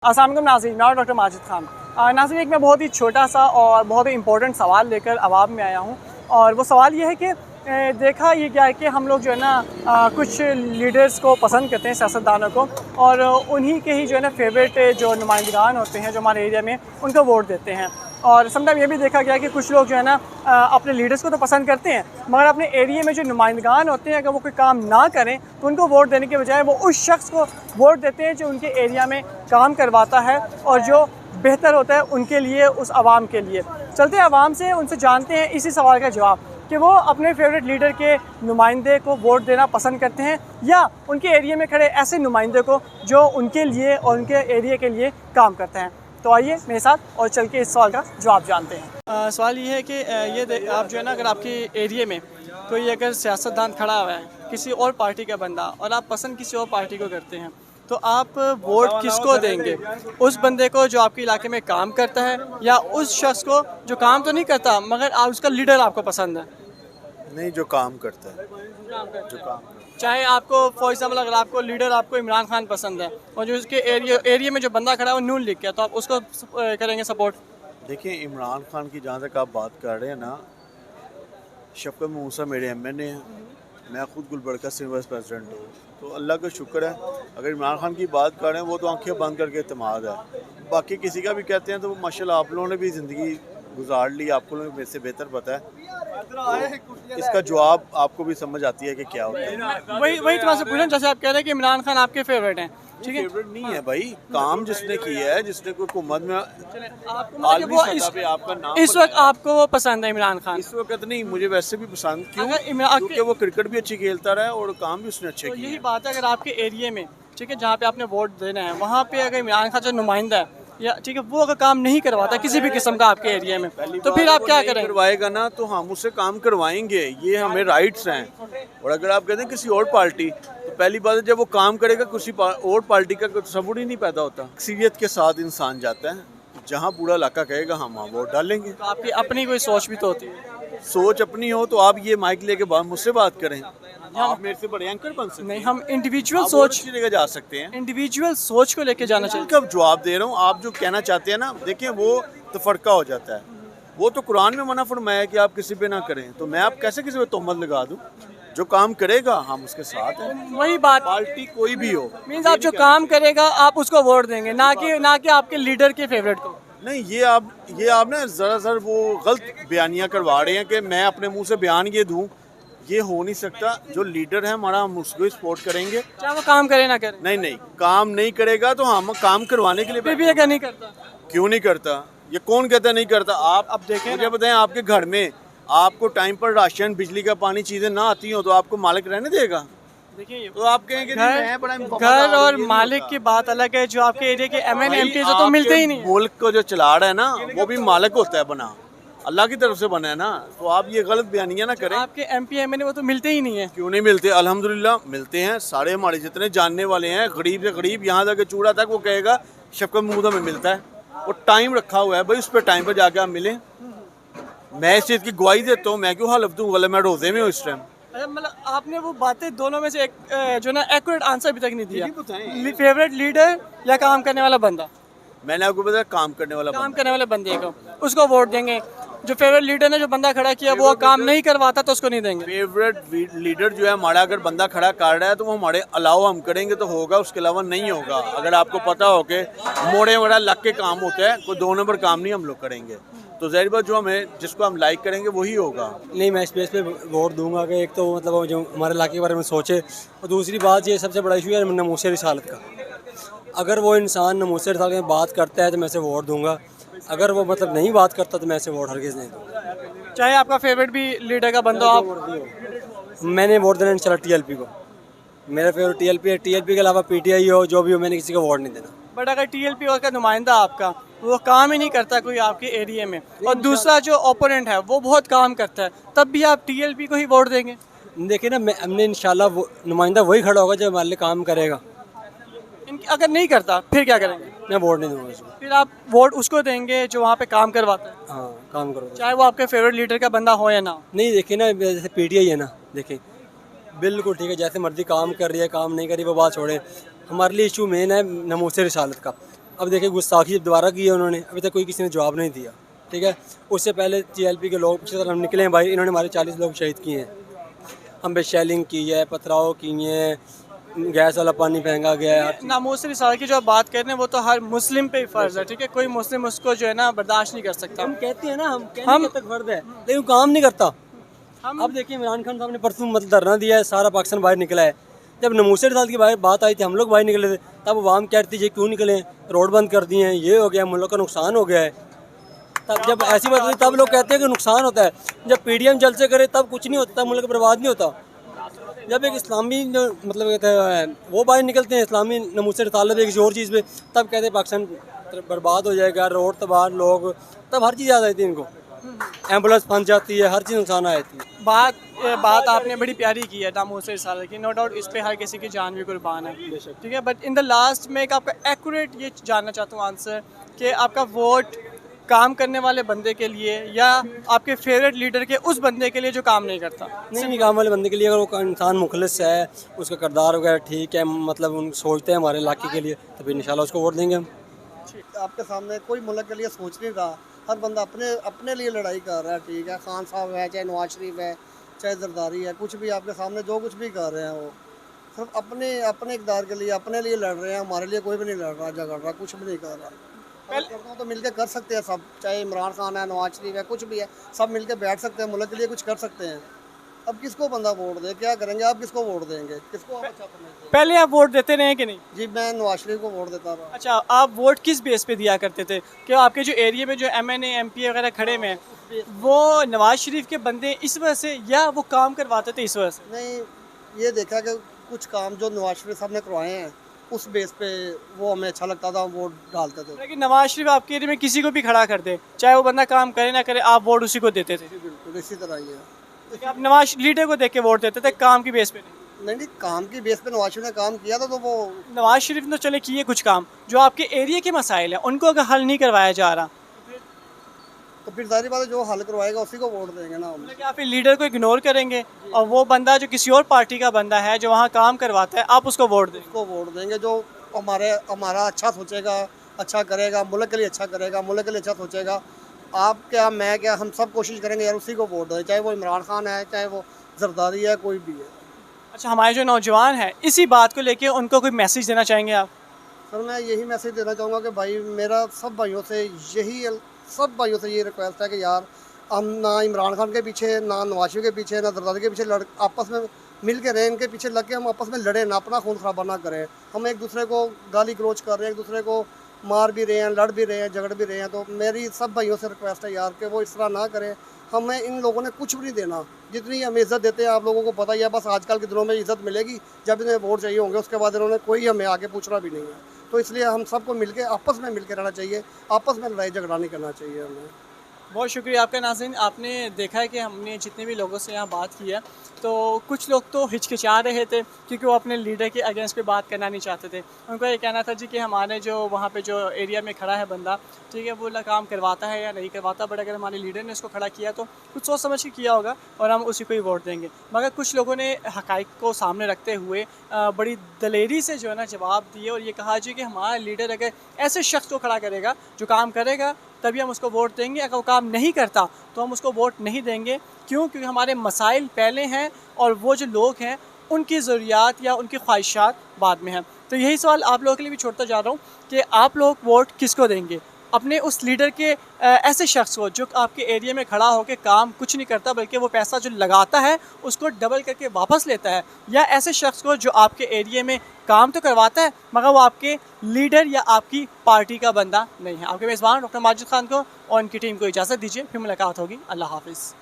अस्सलाम वालेकुम नाज़रीन, मैं डॉक्टर माजिद खान। नाज़रीन, एक मैं बहुत ही छोटा सा और बहुत ही इम्पोर्टेंट सवाल लेकर आवाम में आया हूँ। और वो सवाल ये है कि देखा ये क्या है कि हम लोग जो है ना कुछ लीडर्स को पसंद करते हैं, सियासतदानों को, और उन्हीं के ही जो है ना फेवरेट जो नुमाइंदगान होते हैं जो हमारे एरिया में, उनको वोट देते हैं। और समटाइम ये भी देखा गया कि कुछ लोग जो है ना अपने लीडर्स को तो पसंद करते हैं, मगर अपने एरिया में जो नुमाइंदगान होते हैं अगर वो कोई काम ना करें तो उनको वोट देने के बजाय वो उस शख्स को वोट देते हैं जो उनके एरिया में काम करवाता है और जो बेहतर होता है उनके लिए, उस आवाम के लिए। चलते हैं आवाम से, उनसे जानते हैं इसी सवाल का जवाब कि वो अपने फेवरेट लीडर के नुमाइंदे को वोट देना पसंद करते हैं या उनके एरिया में खड़े ऐसे नुमाइंदे को जो उनके लिए और उनके एरिया के लिए काम करते हैं। तो आइए मेरे साथ और चल के इस सवाल का जवाब जानते हैं। सवाल ये है कि आप जो है ना, अगर आपके एरिया में कोई अगर सियासतदान खड़ा हुआ है, किसी और पार्टी का बंदा, और आप पसंद किसी और पार्टी को करते हैं, तो आप वोट किसको देंगे? उस बंदे को जो आपके इलाके में काम करता है या उस शख्स को जो काम तो नहीं करता मगर उसका लीडर आपको पसंद है? नहीं, जो काम करता है, जो काम चाहे आपको फॉर एग्जाम्पल अगर आपको लीडर आपको इमरान खान पसंद है और जो उसके एरिया में जो बंदा खड़ा है वो नून लिख के, तो आप उसको करेंगे सपोर्ट? देखिए, इमरान खान की जहाँ तक आप बात कर रहे हैं ना, शफकत मूसा मेरे एमएनए हैं, मैं खुद गुलबर्गा से वाइस प्रेसिडेंट हूँ, तो अल्लाह का शुक्र है। अगर इमरान खान की बात कर रहे हैं वो तो आंखें बंद करके इत्मीनान है। बाकी किसी का भी कहते हैं तो माशाल्लाह आप लोगों ने भी ज़िंदगी गुजार ली, आपको लोगों मेरे से बेहतर पता है, तो इसका जवाब आपको भी समझ आती है कि क्या होता है। वही तुम्हारे पूछना, जैसे आप कह रहे हैं कि इमरान खान आपके फेवरेट हैं, ठीक है? फेवरेट नहीं है भाई, काम जिसने किया है, जिसने कोई हुकूमत में आपको आलमी वो सतह पे आपका नाम इस वक्त आपको वो पसंद है इमरान खान? इस वक्त नहीं, मुझे वैसे भी पसंद अगर क्योंकि वो क्रिकेट भी अच्छी खेलता रहा है और काम भी उसने अच्छे तो किए। यही बात है, अगर आपके एरिया में, ठीक है, जहाँ पे आपने वोट देना है, वहाँ पे अगर इमरान खान जो नुमाइंदा है या ठीक है वो अगर काम नहीं करवाता किसी भी किस्म का आपके एरिया में, तो फिर आप क्या करेंगे? करवाएगा ना तो हम उससे काम करवाएंगे, ये हमें राइट्स हैं। और अगर आप कहते हैं किसी और पार्टी, तो पहली बात है जब वो काम करेगा किसी और पार्टी का कोई तस्वुर ही नहीं पैदा होता। अक्सरियत के साथ इंसान जाता है, जहाँ पूरा इलाका कहेगा हम वहाँ वोट डालेंगे। तो आपकी अपनी कोई सोच भी तो होती है। सोच अपनी हो तो आप ये माइक लेके मुझसे बात करें, आप मेरे से बड़े एंकर बन सकते हैं। नहीं, हम इंडिविजुअल आप सोच अच्छी जगह जा सकते हैं। इंडिविजुअल सोच को लेके जाना चाहिए। कब जवाब दे रहा हूँ, आप जो कहना चाहते हैं ना, देखिए वो तफरका हो जाता है। वो तो कुरान में मना फरमाया है कि आप किसी पे ना करें, तो मैं आप कैसे किसी पे तोहमत लगा दूं? जो काम करेगा हम उसके साथ हैं। वही बात, पार्टी कोई भी हो, मीन्स आप जो काम करेगा आप उसको वोट देंगे, ना कि आपके लीडर के फेवरेट को। नहीं, ये आप ना ज़रा वो गलत बयानियाँ करवा रहे हैं कि मैं अपने मुंह से बयान ये दूं, ये हो नहीं सकता। जो लीडर है हमारा, हम उसको ही सपोर्ट करेंगे, चाहे वो काम करे ना करे। नहीं काम नहीं करेगा तो हम काम करवाने के लिए फिर भी अगर नहीं करता, क्यों नहीं करता? ये कौन कहता नहीं करता? आप अब देखें मुझे बताएं, आपके घर में आपको टाइम पर राशन, बिजली का पानी, चीजें ना आती हो तो आपको मालिक रहने देगा? देखिए तो आप कहेंगे जी, मैं बड़ा घर और मालिक की बात अलग है, जो आपके एरिया के एमएनए एमपी तो मिलते ही नहीं। मुल्क को जो चला रहा है ना, वो भी मालिक होता है, बना अल्लाह की तरफ से बना है ना। तो आप ये गलत बयानियां ना करें। आपके एमपी एमएनए वो तो मिलते ही नहीं है। क्यों नहीं मिलते? अल्हम्दुलिल्लाह मिलते हैं। सारे हमारे जितने जानने वाले हैं, गरीब से गरीब, यहाँ तक चूड़ा तक, वो कहेगा शफकत महमूदा में मिलता है। वो टाइम रखा हुआ है भाई, उस पर टाइम पर जाके आप मिलें। मैं इस चीज़ की गवाही देता हूँ, मैं क्यों हलफ दूँ? वाला मैं रोजे में हूँ इस टाइम। मतलब आपने वो बातें दोनों में से एक जो ना एक्यूरेट आंसर अभी तक नहीं दिया। बताएं। फेवरेट लीडर या काम करने वाला बंदा? मैंने आपको बताया काम करने वाला काम करने वाले बंदे को उसको वोट देंगे। जो फेवरेट लीडर ने जो बंदा खड़ा किया वो काम नहीं करवाता तो उसको नहीं देंगे। फेवरेट लीडर जो है हमारा, अगर बंदा खड़ा कर रहा है तो वो हमारे अलावा हम करेंगे तो होगा, उसके अलावा नहीं होगा। अगर आपको पता हो कि मोड़े वगैरह लग के काम होता है, कोई 2 नंबर काम नहीं हम लोग करेंगे, तो जाहिर बात जो हमें जिसको हम लाइक करेंगे वही होगा। नहीं, मैं इस बेस पे वोट दूंगा कि एक तो मतलब जो हमारे इलाके के बारे में सोचे, और दूसरी बात ये सबसे बड़ा इशू है नमूसे रिसालत का। अगर वो इंसान नमूसे रिसालत में बात करता है तो मैं इसे वोट दूंगा, अगर वो मतलब नहीं बात करता तो मैं इसे वोट हरगिज़ नहीं दूंगा। चाहे आपका फेवरेट भी लीडर का बंदा आप। मैंने वोट देना इंशाल्लाह टीएलपी को। मेरा फेवरेट टीएलपी है। टीएलपी के अलावा पीटीआई हो, जो भी हो, मैंने किसी को वोट नहीं देना। बट अगर टीएलपी का नुमाइंदा आपका वो काम ही नहीं करता कोई आपके एरिया में, और दूसरा जो ओपोनेंट है वो बहुत काम करता है, तब भी आप टीएलपी को ही वोट देंगे? देखिए ना, हमने इंशाल्लाह नुमाइंदा वही खड़ा होगा जो हमारे लिए काम करेगा। अगर नहीं करता फिर क्या करेंगे? मैं वोट नहीं दूंगा उसको। फिर आप वोट उसको देंगे जो वहाँ पे काम करवाता है, हाँ, काम करो, चाहे वो आपके फेवरेट लीडर का बंदा हो या ना हो। नहीं देखिए ना, जैसे पीटीआई है ना, देखिए बिल्कुल ठीक है, जैसे मर्जी काम कर रही है, काम नहीं कर रही वो बात छोड़े। हमारे लिए इशू मेन है नमूसे रिसालत का। अब देखिए गुस्ताखी जब दोबारा की है उन्होंने, अभी तक कोई किसी ने जवाब नहीं दिया, ठीक है। उससे पहले TLP के लोग पिछली तरफ निकले हैं भाई, इन्होंने हमारे 40 लोग शहीद किए हैं, हम पे शेलिंग की है, पथराव की है, गैस वाला पानी फेंका गया है। नामूस रिसाल की जो आप बात कर रहे हैं वो तो हर मुस्लिम पे फ़र्ज़ है, ठीक है। कोई मुस्लिम उसको जो है ना बर्दाश्त नहीं कर सकता। हम कहते हैं ना, हम कहने तक फर्ज है, लेकिन काम नहीं करता। हम अब देखिए इमरान खान साहब ने परसों मतलब धरना दिया है, सारा पाकिस्तान बाहर निकला है। जब नमूसे रिसाल की बात आई थी, हम लोग बाहर निकले थे, तब अवाम कहती थी क्यों निकले, रोड बंद कर दिए हैं, ये हो गया, मुल्क का नुकसान हो गया है। तब जब ऐसी बात हुई तब लोग कहते हैं कि नुकसान होता है। जब PDM जलसे करे तब कुछ नहीं होता, तब मुल्क बर्बाद नहीं होता। जब एक इस्लामी जो मतलब कहते हैं वो बाहर निकलते हैं, इस्लामी नमूसे रिसालत एक और चीज़ पे, तब कहते हैं पाकिस्तान बर्बाद हो जाएगा, रोड तबाह, लोग, तब हर चीज़ याद आती है इनको, एम्बुलेंस फंस जाती है, हर चीज़ नुकसान आ जाती है। बात आपने बड़ी प्यारी की है नामूस रिसालत की, नो डाउट इस पे हर किसी की जान भी कुर्बान है, ठीक है। बट इन द लास्ट में एक आपका एक्यूरेट ये जानना चाहता हूँ आंसर कि आपका वोट काम करने वाले बंदे के लिए या आपके फेवरेट लीडर के उस बंदे के लिए जो काम नहीं करता? नहीं, काम वाले बंदे के लिए, अगर वो इंसान मुखलिस है, उसका किरदार वगैरह ठीक है, मतलब उन सोचते हैं हमारे इलाके के लिए, तो फिर इंशाल्लाह उसको वोट देंगे हम। आपके सामने कोई मुल्क के लिए सोच नहीं रहा, हर बंदा अपने लिए लड़ाई कर रहा है, ठीक है। खान साहब है, चाहे नवाज शरीफ है, चाहे जरदारी है, कुछ भी आपके सामने जो कुछ भी कर रहे हैं वो सिर्फ अपने इक़्तिदार के लिए, अपने लिए लड़ रहे हैं। हमारे लिए कोई भी नहीं लड़ रहा, झगड़ रहा, कुछ भी नहीं कर रहा। करता हूँ तो मिलके कर सकते हैं सब, चाहे इमरान खान है, नवाज शरीफ है, कुछ भी है, सब मिलके बैठ सकते हैं, मुल्क के लिए कुछ कर सकते हैं। अब किसको बंदा वोट दे, क्या करेंगे आप, किसको वोट देंगे, किसको आप अच्छा समझते हैं? पहले आप वोट देते रहे कि नहीं? जी मैं नवाज शरीफ को वोट देता रहा। अच्छा, आप वोट किस बेस पे दिया करते थे? कि आपके जो एरिया में जो MNA MP वगैरह खड़े में वो नवाज शरीफ के बंदे इस वजह से, या वो काम करवाते थे इस वजह से? नहीं, ये देखा कि कुछ काम जो नवाज शरीफ साहब ने करवाए हैं उस बेस पे वो हमें अच्छा लगता था, हम वोट डालते थे। लेकिन नवाज शरीफ आपके एरिया में किसी को भी खड़ा कर दे, चाहे वो बंदा काम करे ना करे, आप वोट उसी को देते थे? बिल्कुल इसी तरह ही है। लेकिन आप नवाज लीडर को देख के वोट देते थे, काम की बेस पे नहीं? नहीं, काम की बेस पे नवाज शरीफ ने काम किया था तो वो नवाज शरीफ ने तो चले किए कुछ काम, जो आपके एरिया के मसाइल हैं उनको अगर हल नहीं करवाया जा रहा तो फिर सारी बात जो हल करवाएगा उसी को वोट देंगे ना हम। तो आप फिर लीडर को इग्नोर करेंगे और वो बंदा जो किसी और पार्टी का बंदा है जो वहाँ काम करवाता है, आप उसको वोट देंगे? उसको वोट देंगे जो हमारा अच्छा सोचेगा, अच्छा करेगा, मुल्क के लिए अच्छा करेगा, मुल्क के लिए अच्छा सोचेगा। आप क्या, मैं क्या, हम सब कोशिश करेंगे यार उसी को वोट दें, चाहे वो इमरान खान है, चाहे वो जरदारी है, कोई भी है। अच्छा, हमारे जो नौजवान हैं इसी बात को लेके उनको कोई मैसेज देना चाहेंगे आप? सर मैं यही मैसेज देना चाहूँगा कि भाई मेरा सब भाइयों से ये रिक्वेस्ट है कि यार हम ना इमरान खान के पीछे, ना नवाज शरीफ के पीछे, ना जरदारी के पीछे आपस में मिल के रहें, इनके पीछे लग के हम आपस में लड़ें ना, अपना खून खराबा ना करें। हम एक दूसरे को गाली गलोच कर रहे हैं, एक दूसरे को मार भी रहे हैं, लड़ भी रहे हैं, झगड़ भी रहे हैं। तो मेरी सब भाइयों से रिक्वेस्ट है यार कि वो इस तरह ना करें। हमें इन लोगों ने कुछ भी नहीं देना, जितनी हमें इज़्ज़त देते हैं आप लोगों को पता ही है। बस आजकल के दिनों में इज़्ज़त मिलेगी जब इन्हें वोट चाहिए होंगे, उसके बाद इन्होंने कोई हमें आगे पूछना भी नहीं है। तो इसलिए हम सबको मिलके आपस में मिलकर रहना चाहिए, आपस में लड़ाई झगड़ा नहीं करना चाहिए हमें। बहुत शुक्रिया आपका नाज़रीन। आपने देखा है कि हमने जितने भी लोगों से यहाँ बात की है तो कुछ लोग तो हिचकिचा रहे थे क्योंकि वो अपने लीडर के अगेंस्ट पे बात करना नहीं चाहते थे। उनको ये कहना था जी कि हमारे जो वहाँ पे जो एरिया में खड़ा है बंदा, ठीक है, वो काम करवाता है या नहीं करवाता, बट अगर हमारे लीडर ने उसको खड़ा किया तो कुछ सोच समझ के किया होगा और हम उसी को ही वोट देंगे। मगर कुछ लोगों ने हक़ाइक़ को सामने रखते हुए बड़ी दलेरी से जो है ना जवाब दिए और ये कहा जी कि हमारा लीडर अगर ऐसे शख्स को खड़ा करेगा जो काम करेगा तभी हम उसको वोट देंगे, अगर वो काम नहीं करता तो हम उसको वोट नहीं देंगे। क्यों? क्योंकि हमारे मसाइल पहले हैं और वो जो लोग हैं उनकी ज़रूरियात या उनकी ख्वाहिशात बाद में हैं। तो यही सवाल आप लोगों के लिए भी छोड़ता जा रहा हूँ कि आप लोग वोट किसको देंगे? अपने उस लीडर के ऐसे शख्स को जो आपके एरिया में खड़ा होकर काम कुछ नहीं करता बल्कि वो पैसा जो लगाता है उसको डबल करके वापस लेता है, या ऐसे शख्स को जो आपके एरिया में काम तो करवाता है मगर वो आपके लीडर या आपकी पार्टी का बंदा नहीं है? आपके मेज़बान डॉक्टर माजिद खान को और उनकी टीम को इजाज़त दीजिए, फिर मुलाकात होगी। अल्लाह हाफ़िज़।